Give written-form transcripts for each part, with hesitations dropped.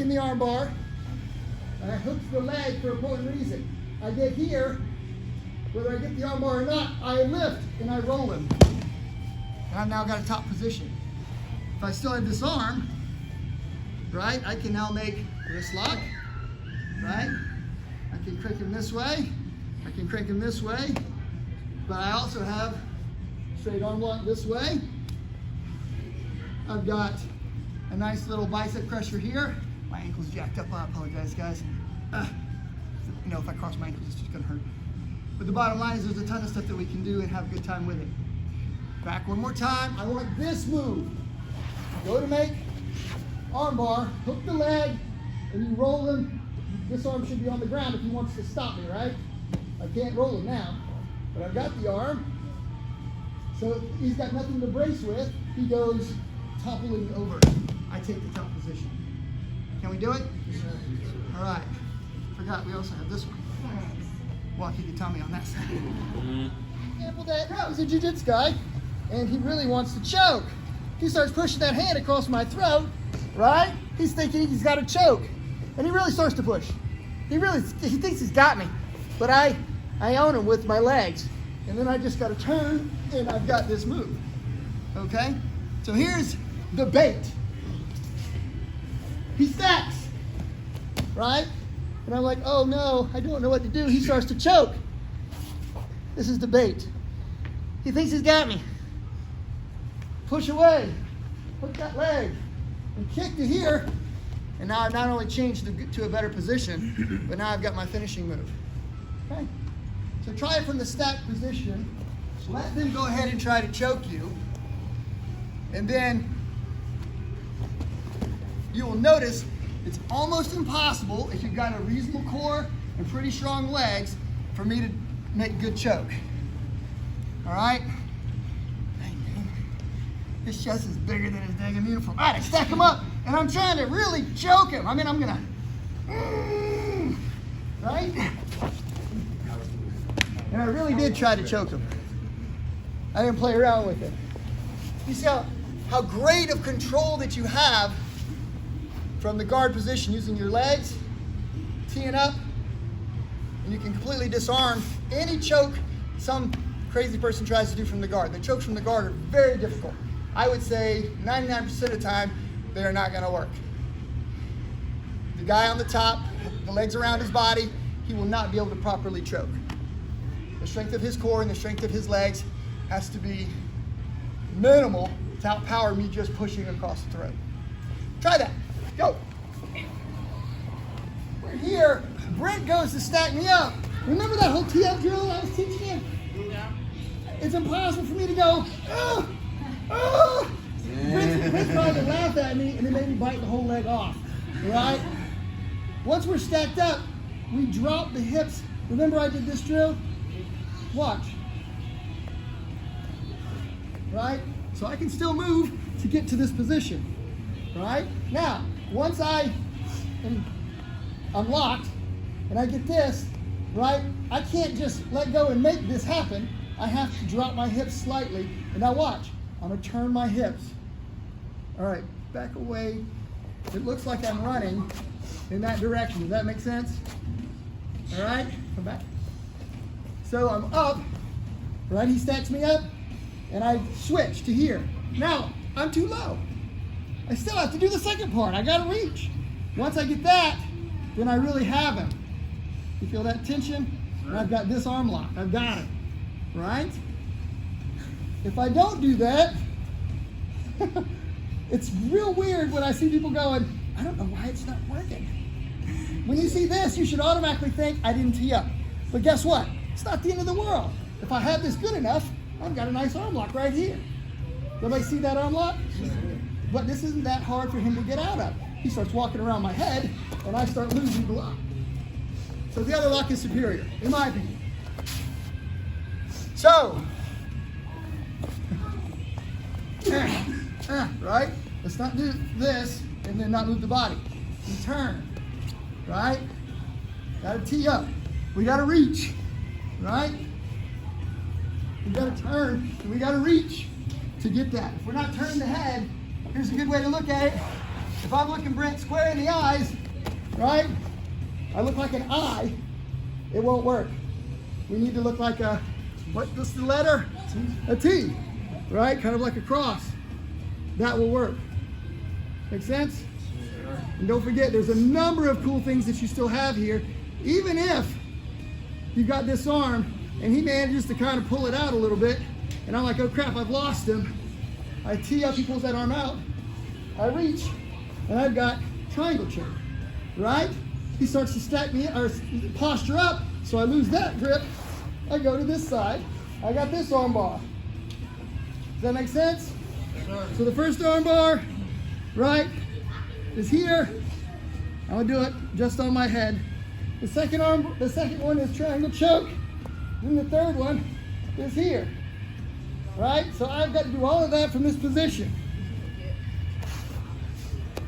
hooking the arm bar, and I hooked the leg for a important reason. I get here, whether I get the arm bar or not, I lift and I roll him. And I've now got a top position. If I still have this arm, right, I can now make wrist lock, right? I can crank him this way, I can crank him this way, but I also have straight arm lock this way. I've got a nice little bicep crusher here. My ankle's jacked up, I apologize, guys. You know, if I cross my ankles, it's just gonna hurt. But the bottom line is there's a ton of stuff that we can do and have a good time with it. Back one more time, I want this move. Go to make arm bar, hook the leg, and you roll him. This arm should be on the ground if he wants to stop me, right? I can't roll him now, but I've got the arm. So he's got nothing to brace with. He goes toppling over. I take the top position. Can we do it? All right. Forgot we also have this one. Walk your tummy on that side. Example that he's a jiu-jitsu guy, and he really wants to choke. He starts pushing that hand across my throat, right? He's thinking he's got to choke, and he really starts to push. He thinks he's got me, but I own him with my legs, and then I just got to turn, and I've got this move. Okay? So here's the bait. He stacks, right? And I'm like, oh no, I don't know what to do. He starts to choke. This is the bait. He thinks he's got me. Push away, hook that leg, and kick to here. And now I've not only changed to a better position, but now I've got my finishing move. Okay? So try it from the stacked position. Let them go ahead and try to choke you. And then you will notice it's almost impossible, if you've got a reasonable core and pretty strong legs, for me to make good choke. All right? Dang, man. His chest is bigger than his dang uniform. All right, I stack him up, and I'm trying to really choke him. I mean, I'm gonna, right? And I really did try to choke him. I didn't play around with it. You see how great of control that you have from the guard position using your legs, teeing up, and you can completely disarm any choke some crazy person tries to do from the guard. The chokes from the guard are very difficult. I would say 99% of the time, they are not gonna work. The guy on the top, the legs around his body, he will not be able to properly choke. The strength of his core and the strength of his legs has to be minimal to outpower me just pushing across the throat. Try that. Go. We're here. Brent goes to stack me up. Remember that whole tee-up drill I was teaching him? Yeah. It's impossible for me to go, Brent's probably gonna laugh at me and then maybe bite the whole leg off, right? Once we're stacked up, we drop the hips. Remember I did this drill? Watch. Right? So I can still move to get to this position, right? Now, once I'm locked and I get this, right? I can't just let go and make this happen. I have to drop my hips slightly. And now watch, I'm gonna turn my hips. All right, back away. It looks like I'm running in that direction. Does that make sense? All right, come back. So I'm up, right? He stacks me up and I switch to here. Now, I'm too low. I still have to do the second part. I gotta reach. Once I get that, then I really have him. You feel that tension? And I've got this arm lock. I've got it, right? If I don't do that, it's real weird when I see people going, I don't know why it's not working. When you see this, you should automatically think, I didn't tee up. But guess what? It's not the end of the world. If I have this good enough, I've got a nice arm lock right here. Everybody see that arm lock? But this isn't that hard for him to get out of. He starts walking around my head, and I start losing the lock. So the other lock is superior, in my opinion. So, right? Let's not do this and then not move the body. We turn, right? Gotta tee up. We gotta reach, right? We gotta turn and we gotta reach to get that. If we're not turning the head, here's a good way to look at it. If I'm looking Brent square in the eyes, right? I look like an I, it won't work. We need to look like a, what's the letter? A T, right? Kind of like a cross. That will work. Make sense? And don't forget, there's a number of cool things that you still have here. Even if you got this arm and he manages to kind of pull it out a little bit, and I'm like, oh crap, I've lost him. I tee up, he pulls that arm out. I reach, and I've got triangle choke, right? He starts to stack me or posture up, so I lose that grip. I go to this side. I got this arm bar. Does that make sense? Sure. So the first arm bar, right, is here. I'm gonna do it just on my head. The second one is triangle choke. Then the third one is here. Right? So I've got to do all of that from this position.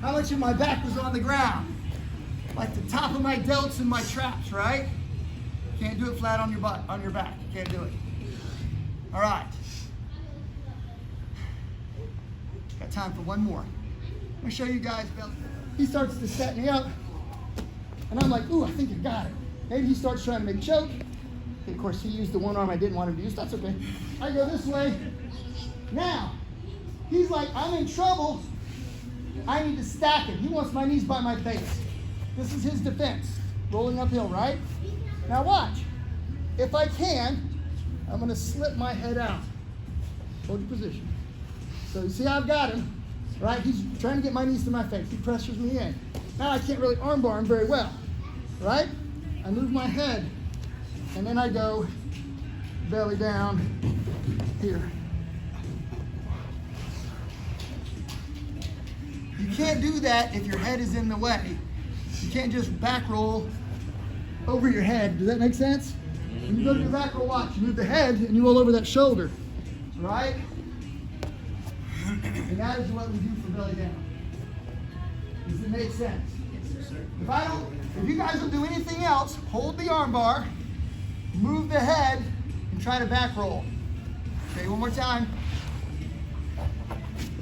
How much of my back was on the ground? Like the top of my delts and my traps, right? Can't do it flat on your butt, on your back. You can't do it. All right. Got time for one more. I'm gonna show you guys. He starts to set me up, and I'm like, ooh, I think I got it. Maybe he starts trying to make choke. Of course, he used the one arm I didn't want him to use. That's okay. I go this way. Now, he's like, I'm in trouble. I need to stack him. He wants my knees by my face. This is his defense. Rolling uphill, right? Now watch. If I can, I'm going to slip my head out. Hold your position. So you see how I've got him, right? He's trying to get my knees to my face. He pressures me in. Now I can't really arm bar him very well, right? I move my head. And then I go belly down here. You can't do that if your head is in the way. You can't just back roll over your head. Does that make sense? When you go to your back roll, watch. You move the head and you roll over that shoulder. Right? And that is what we do for belly down. Does it make sense? If you guys don't do anything else, hold the arm bar, move the head, and try to back roll. Okay, one more time.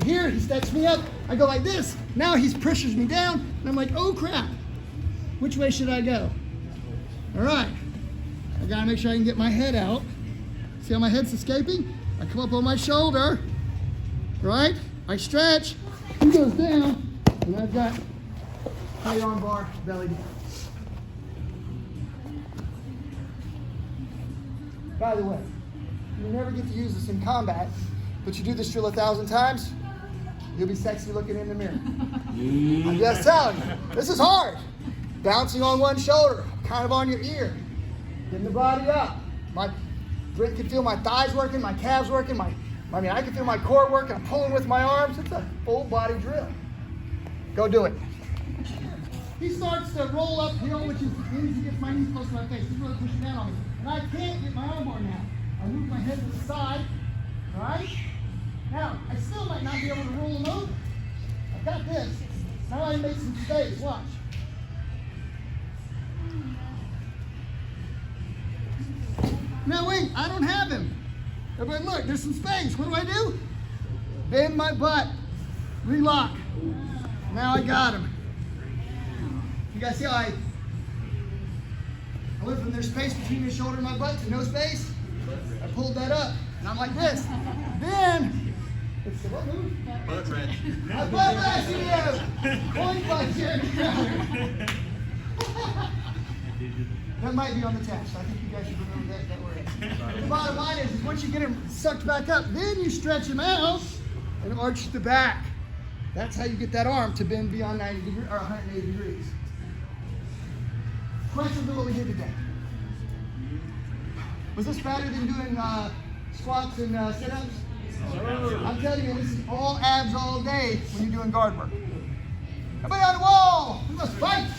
Here, he stacks me up. I go like this. Now he pressures me down, and I'm like, oh crap. Which way should I go? All right. I gotta make sure I can get my head out. See how my head's escaping? I come up on my shoulder, right? I stretch, he goes down, and I've got my arm bar, belly down. By the way, you never get to use this in combat, but you do this drill 1,000 times, you'll be sexy looking in the mirror. I'm just telling you, this is hard. Bouncing on one shoulder, kind of on your ear, getting the body up. Brent can feel my thighs working, my calves working, I can feel my core working. I'm pulling with my arms. It's a full body drill. Go do it. He starts to roll uphill, which means he gets my knees close to my face. He's really pushing down on me. And I can't get my arm bar now. I move my head to the side, right? Now, I still might not be able to roll him over. I've got this. Now I make some space. Watch. Now wait, I don't have him. Everybody look, there's some space. What do? Bend my butt. Relock. Now I got him. You guys see how I went from there's space between his shoulder and my butt to no space? I pulled that up, and I'm like this. Then, it's the what move? Butt wrench. I butt wrench you! Point by Jeremy. That might be on the test. I think you guys should remember that word. The bottom line is once you get him sucked back up, then you stretch him out and arch the back. That's how you get that arm to bend beyond 90 degrees or 180 degrees. Questions on what we did today? Was this better than doing squats and sit-ups? I'm telling you, this is all abs all day when you're doing guard work. Everybody on the wall! We must fight!